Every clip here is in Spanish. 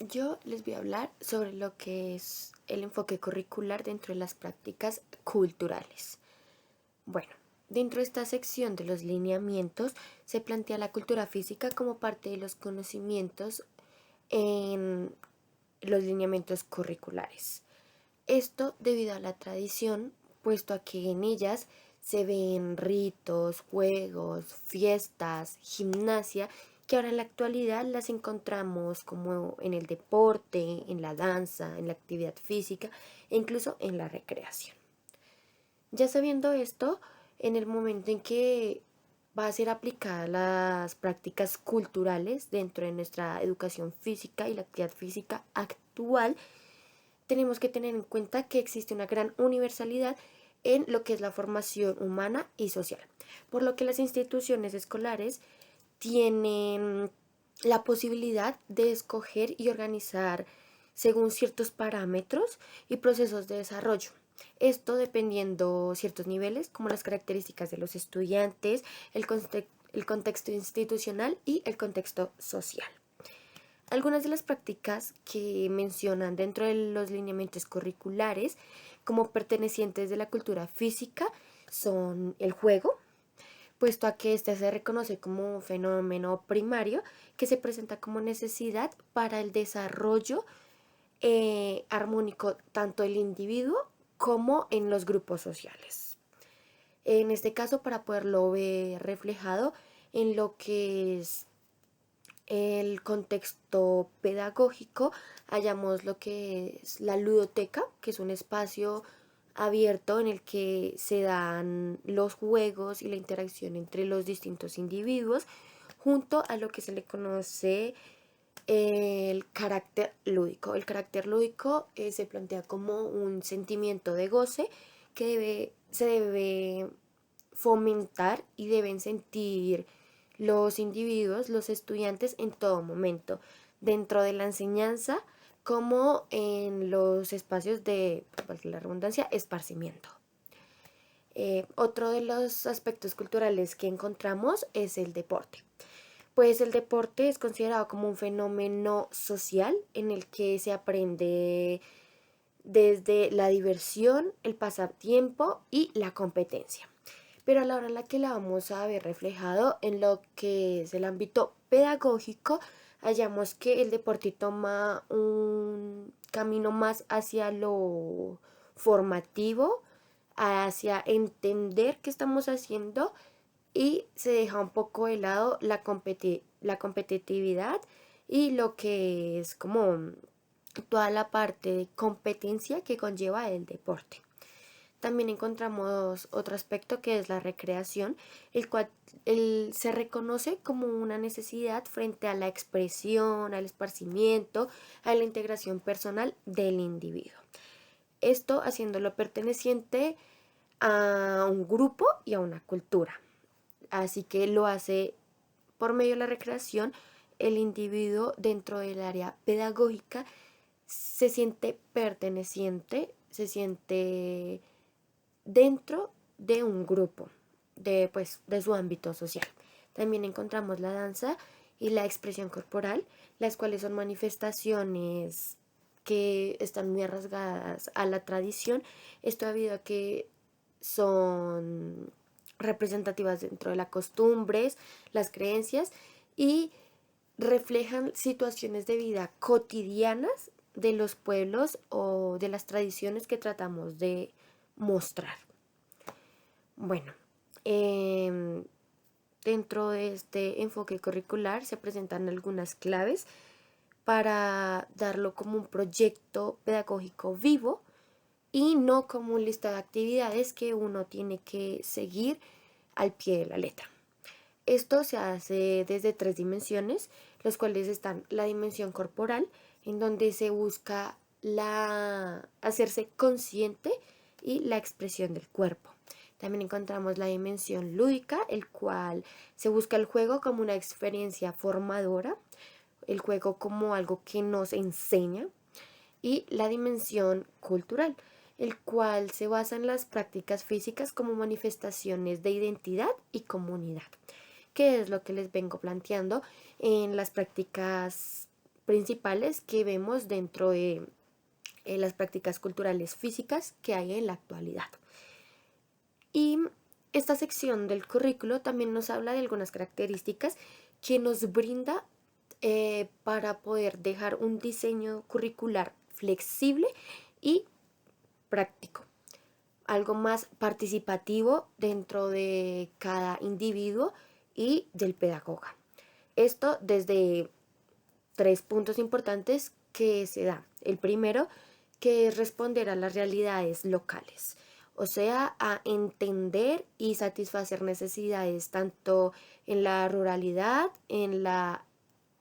Yo les voy a hablar sobre lo que es el enfoque curricular dentro de las prácticas culturales. Bueno, dentro de esta sección de los lineamientos se plantea la cultura física como parte de los conocimientos en los lineamientos curriculares. Esto debido a la tradición, puesto a que en ellas se ven ritos, juegos, fiestas, gimnasia, que ahora en la actualidad las encontramos como en el deporte, en la danza, en la actividad física e incluso en la recreación. Ya sabiendo esto, en el momento en que va a ser aplicada las prácticas culturales dentro de nuestra educación física y la actividad física actual, tenemos que tener en cuenta que existe una gran universalidad en lo que es la formación humana y social, por lo que las instituciones escolares tienen la posibilidad de escoger y organizar según ciertos parámetros y procesos de desarrollo. Esto dependiendo ciertos niveles como las características de los estudiantes, el contexto institucional y el contexto social. Algunas de las prácticas que mencionan dentro de los lineamientos curriculares como pertenecientes de la cultura física son el juego, puesto a que este se reconoce como un fenómeno primario que se presenta como necesidad para el desarrollo armónico tanto del individuo como en los grupos sociales. En este caso, para poderlo ver reflejado en lo que es el contexto pedagógico, hallamos lo que es la ludoteca, que es un espacio abierto en el que se dan los juegos y la interacción entre los distintos individuos, junto a lo que se le conoce el carácter lúdico. El carácter lúdico se plantea como un sentimiento de goce que se debe fomentar y deben sentir los individuos, los estudiantes en todo momento, dentro de la enseñanza como en los espacios de, por la redundancia, esparcimiento. Otro de los aspectos culturales que encontramos es el deporte. Pues el deporte es considerado como un fenómeno social en el que se aprende desde la diversión, el pasatiempo y la competencia. Pero a la hora en la que la vamos a ver reflejado en lo que es el ámbito pedagógico, hallamos que el deporte toma un camino más hacia lo formativo, hacia entender qué estamos haciendo y se deja un poco de lado la competitividad y lo que es como toda la parte de competencia que conlleva el deporte. También encontramos otro aspecto que es la recreación, el cual se reconoce como una necesidad frente a la expresión, al esparcimiento, a la integración personal del individuo. Esto haciéndolo perteneciente a un grupo y a una cultura. Así que lo hace por medio de la recreación, el individuo dentro del área pedagógica se siente perteneciente, se siente dentro de un grupo, de su ámbito social. También encontramos la danza y la expresión corporal, las cuales son manifestaciones que están muy arraigadas a la tradición, esto debido a que son representativas dentro de las costumbres, las creencias y reflejan situaciones de vida cotidianas de los pueblos o de las tradiciones que tratamos de mostrar. Bueno, eh, dentro de este enfoque curricular se presentan algunas claves para darlo como un proyecto pedagógico vivo y no como un lista de actividades que uno tiene que seguir al pie de la letra. Esto se hace desde tres dimensiones, los cuales están la dimensión corporal, en donde se busca hacerse consciente y la expresión del cuerpo. También encontramos la dimensión lúdica, el cual se busca el juego como una experiencia formadora, el juego como algo que nos enseña, y la dimensión cultural, el cual se basa en las prácticas físicas como manifestaciones de identidad y comunidad, que es lo que les vengo planteando en las prácticas principales que vemos dentro de las prácticas culturales físicas que hay en la actualidad. Y esta sección del currículo también nos habla de algunas características que nos brinda para poder dejar un diseño curricular flexible y práctico, algo más participativo dentro de cada individuo y del pedagoga. Esto desde 3 puntos importantes que se da. El primero, que es responder a las realidades locales, o sea, a entender y satisfacer necesidades tanto en la ruralidad, en la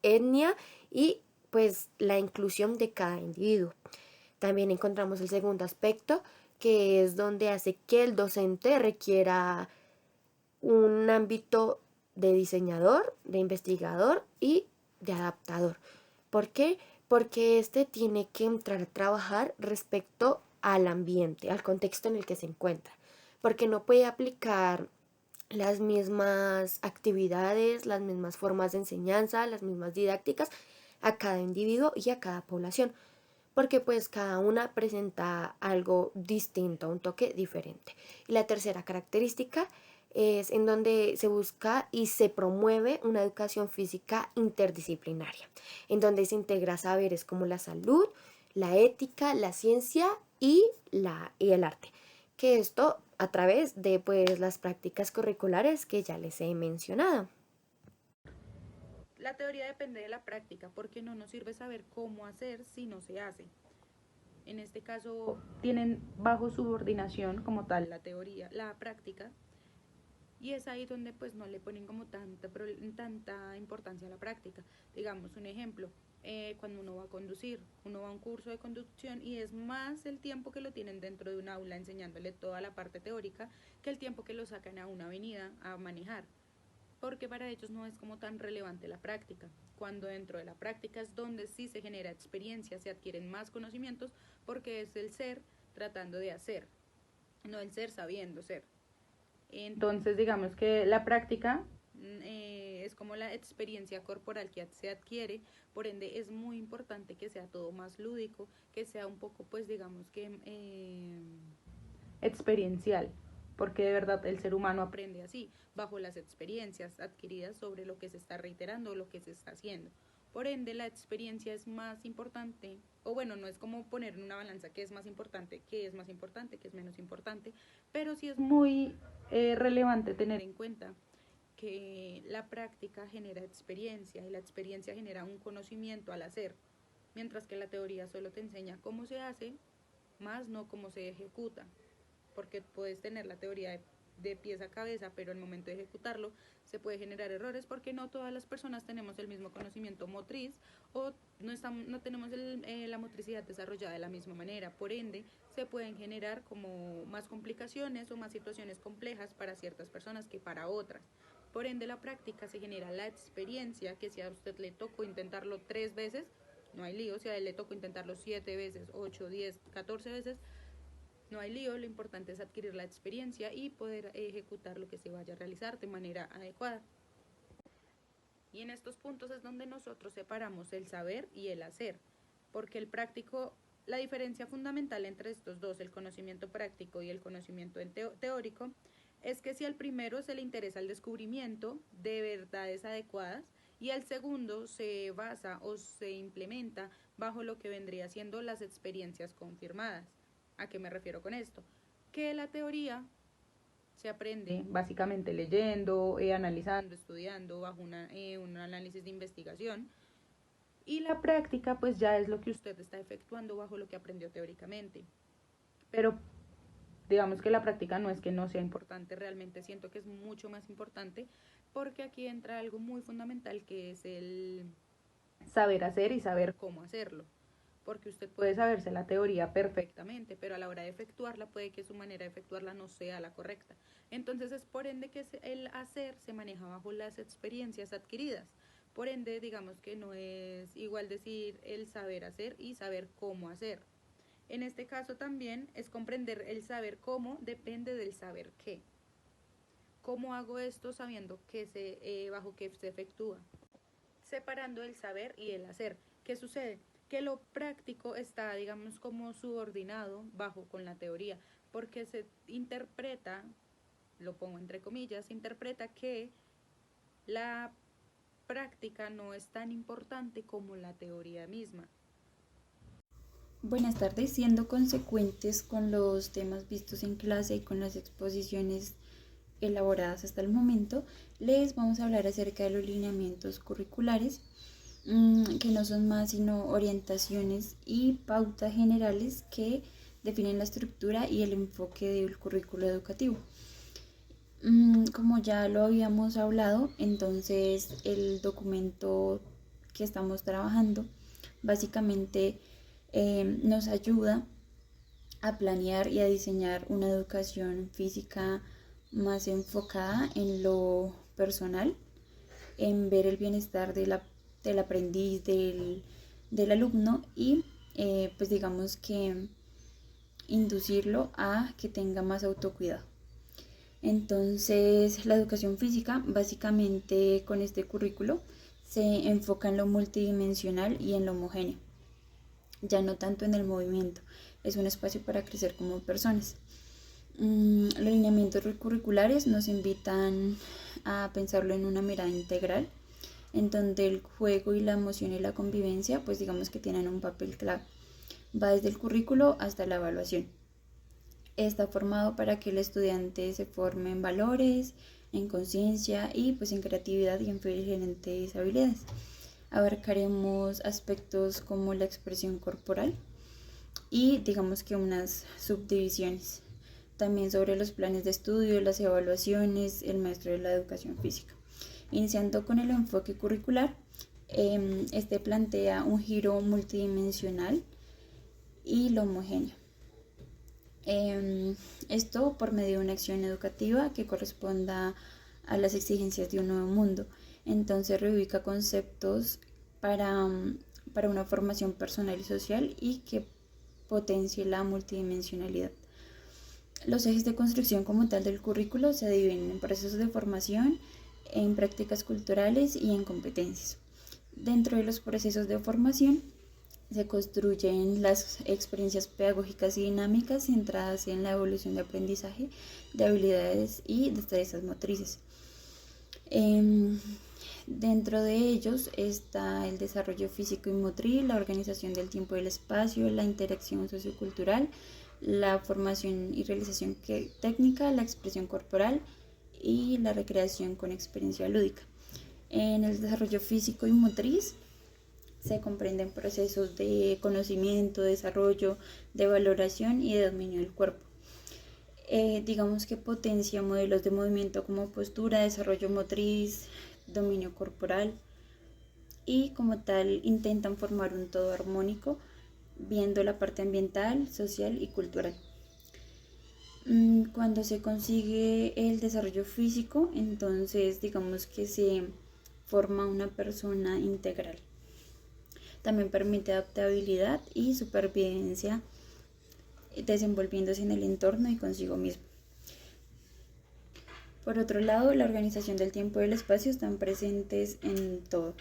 etnia y pues la inclusión de cada individuo. También encontramos el segundo aspecto, que es donde hace que el docente requiera un ámbito de diseñador, de investigador y de adaptador. ¿Por qué? Porque este tiene que entrar a trabajar respecto al ambiente, al contexto en el que se encuentra, porque no puede aplicar las mismas actividades, las mismas formas de enseñanza, las mismas didácticas a cada individuo y a cada población, porque pues cada una presenta algo distinto, un toque diferente. Y la tercera característica es en donde se busca y se promueve una educación física interdisciplinaria, en donde se integra saberes como la salud, la ética, la ciencia y el arte, que esto a través de pues las prácticas curriculares que ya les he mencionado. La teoría depende de la práctica porque no nos sirve saber cómo hacer si no se hace. En este caso tienen bajo subordinación como tal la teoría, la práctica, y es ahí donde pues no le ponen como tanta importancia a la práctica. Digamos un ejemplo, cuando uno va a conducir, uno va a un curso de conducción y es más el tiempo que lo tienen dentro de un aula enseñándole toda la parte teórica que el tiempo que lo sacan a una avenida a manejar, porque para ellos no es como tan relevante la práctica, cuando dentro de la práctica es donde sí se genera experiencia, se adquieren más conocimientos, porque es el ser tratando de hacer, no el ser sabiendo ser. Entonces, digamos que la práctica es como la experiencia corporal que se adquiere, por ende es muy importante que sea todo más lúdico, que sea un poco, pues digamos que experiencial, porque de verdad el ser humano aprende así, bajo las experiencias adquiridas sobre lo que se está reiterando o lo que se está haciendo. Por ende, la experiencia es más importante, o bueno, no es como poner en una balanza qué es más importante, qué es más importante, qué es menos importante, pero sí es muy relevante tener en cuenta que la práctica genera experiencia y la experiencia genera un conocimiento al hacer, mientras que la teoría solo te enseña cómo se hace, más no cómo se ejecuta, porque puedes tener la teoría de pies a cabeza, pero al momento de ejecutarlo se puede generar errores porque no todas las personas tenemos el mismo conocimiento motriz o no tenemos la motricidad desarrollada de la misma manera. Por ende, se pueden generar como más complicaciones o más situaciones complejas para ciertas personas que para otras. Por ende, la práctica se genera la experiencia que si a usted le tocó intentarlo 3 veces, no hay lío. Si a él le tocó intentarlo 7 veces, 8, 10, 14 veces, no hay lío, lo importante es adquirir la experiencia y poder ejecutar lo que se vaya a realizar de manera adecuada. Y en estos puntos es donde nosotros separamos el saber y el hacer, porque el práctico, la diferencia fundamental entre estos dos, el conocimiento práctico y el conocimiento teórico, es que si al primero se le interesa el descubrimiento de verdades adecuadas y al segundo se basa o se implementa bajo lo que vendría siendo las experiencias confirmadas. ¿A qué me refiero con esto? Que la teoría se aprende básicamente leyendo, analizando, estudiando bajo un análisis de investigación, y la práctica pues ya es lo que usted está efectuando bajo lo que aprendió teóricamente. Pero digamos que la práctica no es que no sea importante, realmente siento que es mucho más importante porque aquí entra algo muy fundamental que es el saber hacer y saber cómo hacerlo, porque usted puede saberse la teoría perfectamente, pero a la hora de efectuarla puede que su manera de efectuarla no sea la correcta. Entonces es por ende que el hacer se maneja bajo las experiencias adquiridas. Por ende, digamos que no es igual decir el saber hacer y saber cómo hacer. En este caso también es comprender el saber cómo depende del saber qué. ¿Cómo hago esto sabiendo que bajo qué se efectúa? Separando el saber y el hacer. ¿Qué sucede? Que lo práctico está, digamos, como subordinado bajo con la teoría, porque se interpreta, lo pongo entre comillas, se interpreta que la práctica no es tan importante como la teoría misma. Buenas tardes, siendo consecuentes con los temas vistos en clase y con las exposiciones elaboradas hasta el momento, les vamos a hablar acerca de los lineamientos curriculares, que no son más sino orientaciones y pautas generales que definen la estructura y el enfoque del currículo educativo. Como ya lo habíamos hablado, entonces el documento que estamos trabajando básicamente nos ayuda a planear y a diseñar una educación física más enfocada en lo personal, en ver el bienestar del aprendiz, del alumno y pues digamos que inducirlo a que tenga más autocuidado. Entonces, la educación física, básicamente con este currículo, se enfoca en lo multidimensional y en lo homogéneo, ya no tanto en el movimiento. Es un espacio para crecer como personas. Los lineamientos curriculares nos invitan a pensarlo en una mirada integral, en donde el juego y la emoción y la convivencia, pues digamos que tienen un papel clave. Va desde el currículo hasta la evaluación. Está formado para que el estudiante se forme en valores, en conciencia y pues en creatividad y en diferentes habilidades. Abarcaremos aspectos como la expresión corporal y digamos que unas subdivisiones. También sobre los planes de estudio, las evaluaciones, el maestro de la educación física. Iniciando con el enfoque curricular, este plantea un giro multidimensional y lo homogéneo. Esto por medio de una acción educativa que corresponda a las exigencias de un nuevo mundo. Entonces reubica conceptos para una formación personal y social y que potencie la multidimensionalidad. Los ejes de construcción como tal del currículo se dividen en procesos de formación, en prácticas culturales y en competencias. Dentro de los procesos de formación se construyen las experiencias pedagógicas y dinámicas centradas en la evolución de aprendizaje de habilidades y destrezas motrices. Dentro de ellos está el desarrollo físico y motriz, la organización del tiempo y el espacio, la interacción sociocultural, la formación y realización técnica, la expresión corporal y la recreación con experiencia lúdica. En el desarrollo físico y motriz se comprenden procesos de conocimiento, desarrollo, de valoración y de dominio del cuerpo. Digamos que potencia modelos de movimiento como postura, desarrollo motriz, dominio corporal y como tal intentan formar un todo armónico viendo la parte ambiental, social y cultural. Cuando se consigue el desarrollo físico, entonces digamos que se forma una persona integral. También permite adaptabilidad y supervivencia, desenvolviéndose en el entorno y consigo mismo. Por otro lado, la organización del tiempo y el espacio están presentes en todo.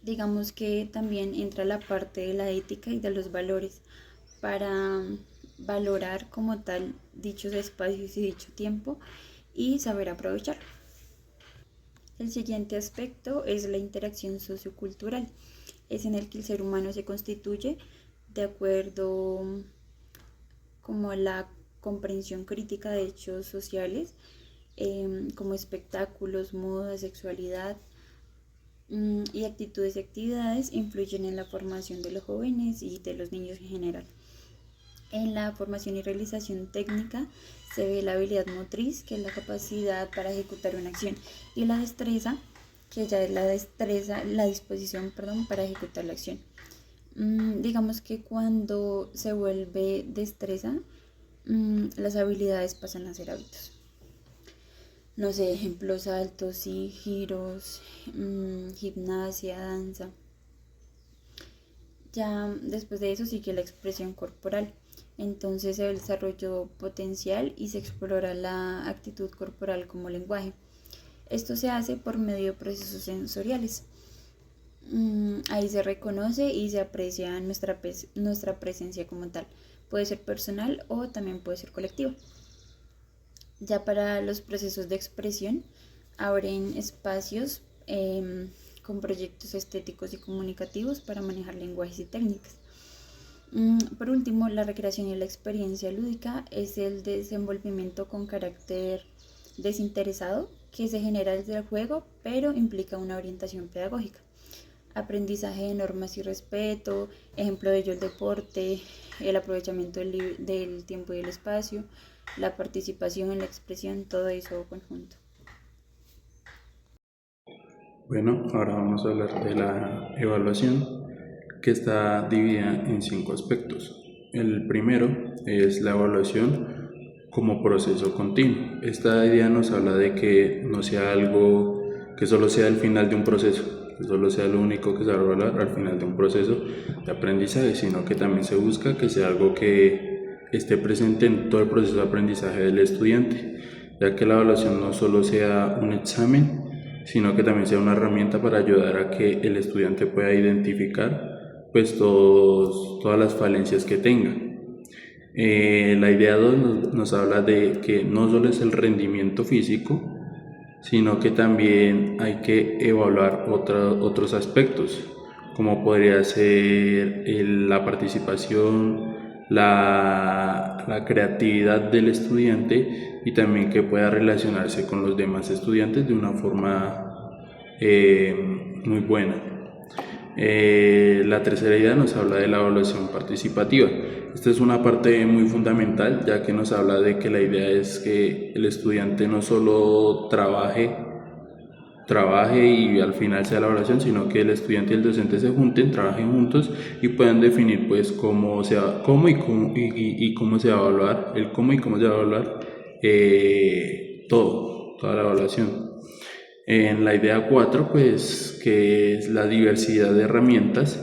Digamos que también entra la parte de la ética y de los valores para valorar como tal dichos espacios y dicho tiempo y saber aprovecharlo. El siguiente aspecto es la interacción sociocultural. Es en el que el ser humano se constituye de acuerdo como a la comprensión crítica de hechos sociales, como espectáculos, moda, sexualidad y actitudes y actividades influyen en la formación de los jóvenes y de los niños en general. En la formación y realización técnica se ve la habilidad motriz, que es la capacidad para ejecutar una acción, y la destreza, que ya es la disposición, para ejecutar la acción. Digamos que cuando se vuelve destreza, las habilidades pasan a ser hábitos. No sé, ejemplos: saltos y giros, gimnasia, danza. Ya después de eso sigue la expresión corporal. Entonces se ve el desarrollo potencial y se explora la actitud corporal como lenguaje. Esto se hace por medio de procesos sensoriales. Ahí se reconoce y se aprecia nuestra presencia como tal. Puede ser personal o también puede ser colectiva. Ya para los procesos de expresión, abren espacios con proyectos estéticos y comunicativos para manejar lenguajes y técnicas. Por último, la recreación y la experiencia lúdica es el desenvolvimiento con carácter desinteresado que se genera desde el juego, pero implica una orientación pedagógica. Aprendizaje de normas y respeto, ejemplo de ello el deporte, el aprovechamiento del tiempo y el espacio, la participación en la expresión, todo eso conjunto. Bueno, ahora vamos a hablar de la evaluación, que está dividida en 5 aspectos. El primero es la evaluación como proceso continuo. Esta idea nos habla de que no sea algo que solo sea el final de un proceso, que solo sea lo único que se va a evaluar al final de un proceso de aprendizaje, sino que también se busca que sea algo que esté presente en todo el proceso de aprendizaje del estudiante, ya que la evaluación no solo sea un examen, sino que también sea una herramienta para ayudar a que el estudiante pueda identificar pues todas las falencias que tenga. La idea 2 nos habla de que no solo es el rendimiento físico, sino que también hay que evaluar otros aspectos, como podría ser la participación, la creatividad del estudiante y también que pueda relacionarse con los demás estudiantes de una forma muy buena. La tercera idea nos habla de la evaluación participativa. Esta es una parte muy fundamental, ya que nos habla de que la idea es que el estudiante no solo trabaje y al final sea la evaluación, sino que el estudiante y el docente se junten, trabajen juntos y puedan definir pues cómo se va a evaluar, el cómo y cómo se va a evaluar toda la evaluación. En la idea 4, pues, que es la diversidad de herramientas,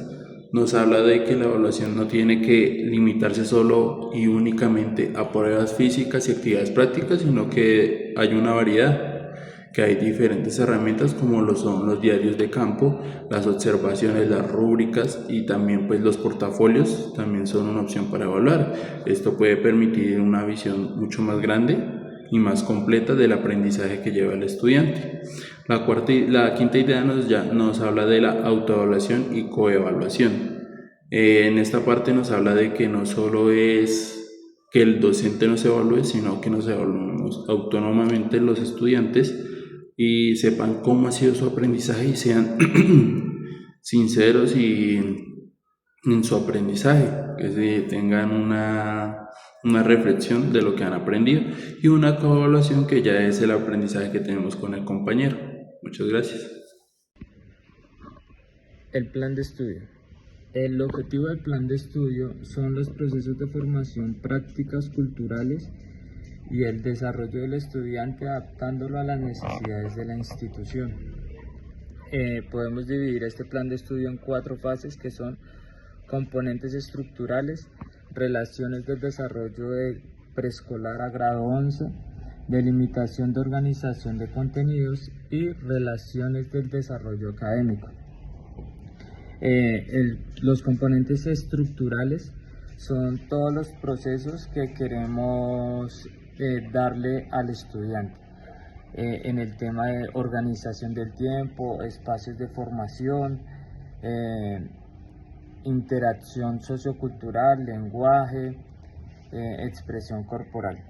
nos habla de que la evaluación no tiene que limitarse solo y únicamente a pruebas físicas y actividades prácticas, sino que hay una variedad, que hay diferentes herramientas como lo son los diarios de campo, las observaciones, las rúbricas y también pues los portafolios también son una opción para evaluar. Esto puede permitir una visión mucho más grande y más completa del aprendizaje que lleva el estudiante. La quinta idea nos habla de la autoevaluación y coevaluación. En esta parte nos habla de que no solo es que el docente nos evalúe, sino que nos evaluemos autónomamente los estudiantes y sepan cómo ha sido su aprendizaje y sean sinceros en su aprendizaje, que tengan una reflexión de lo que han aprendido y una coevaluación que ya es el aprendizaje que tenemos con el compañero. Muchas gracias. El plan de estudio. El objetivo del plan de estudio son los procesos de formación, prácticas culturales y el desarrollo del estudiante adaptándolo a las necesidades de la institución. Podemos dividir este plan de estudio en 4 fases que son componentes estructurales, relaciones del desarrollo de preescolar a grado 11, delimitación de organización de contenidos y relaciones del desarrollo académico. Los componentes estructurales son todos los procesos que queremos darle al estudiante en el tema de organización del tiempo, espacios de formación, interacción sociocultural, lenguaje, expresión corporal.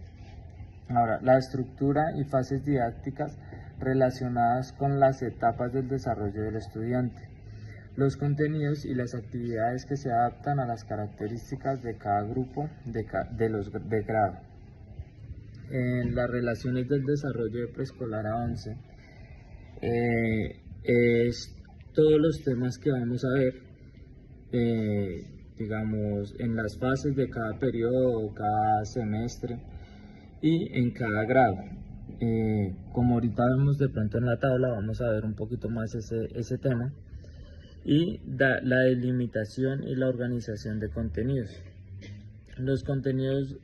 Ahora, la estructura y fases didácticas relacionadas con las etapas del desarrollo del estudiante. Los contenidos y las actividades que se adaptan a las características de cada grupo de grado. En las relaciones del desarrollo de preescolar a 11 es todos los temas que vamos a ver digamos en las fases de cada periodo, cada semestre y en cada grado. Como ahorita vemos de pronto en la tabla, vamos a ver un poquito más ese tema. Y la delimitación y la organización de contenidos. Los contenidos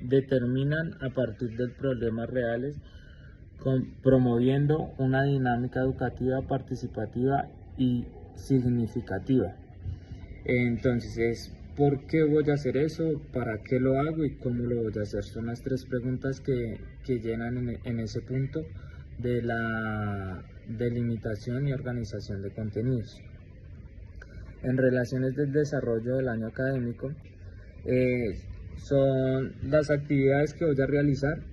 determinan a partir de problemas reales, promoviendo una dinámica educativa participativa y significativa. Entonces es ¿por qué voy a hacer eso? ¿Para qué lo hago? ¿Y cómo lo voy a hacer? Son las tres preguntas que llenan en ese punto de la delimitación y organización de contenidos. En relaciones del desarrollo del año académico, son las actividades que voy a realizar,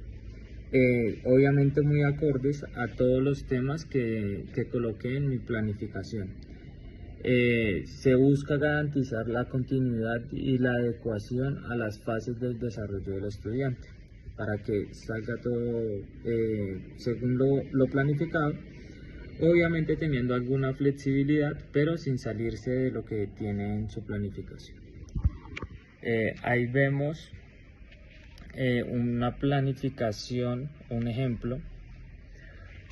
obviamente muy acordes a todos los temas que coloqué en mi planificación. Se busca garantizar la continuidad y la adecuación a las fases del desarrollo del estudiante para que salga todo según lo planificado, obviamente teniendo alguna flexibilidad, pero sin salirse de lo que tiene en su planificación. Ahí vemos una planificación, un ejemplo,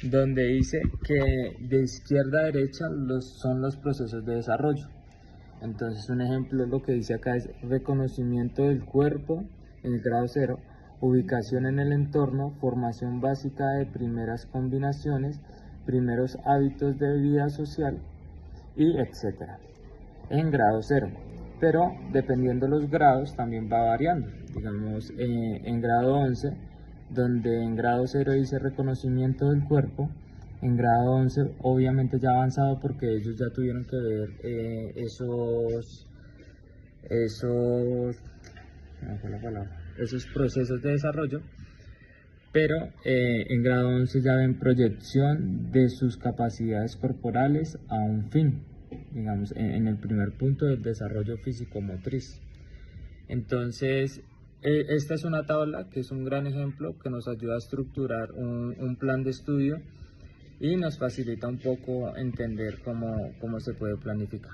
donde dice que de izquierda a derecha son los procesos de desarrollo. Entonces un ejemplo, lo que dice acá es reconocimiento del cuerpo en el grado 0, ubicación en el entorno, formación básica de primeras combinaciones, primeros hábitos de vida social y etcétera, en grado 0. Pero dependiendo los grados también va variando. Digamos, en grado 11, donde en grado 0 dice reconocimiento del cuerpo, en grado 11 obviamente ya avanzado porque ellos ya tuvieron que ver esos procesos de desarrollo, pero en grado 11 ya ven proyección de sus capacidades corporales a un fin, digamos, en el primer punto del desarrollo físico-motriz. Entonces, esta es una tabla que es un gran ejemplo que nos ayuda a estructurar un plan de estudio y nos facilita un poco entender cómo se puede planificar.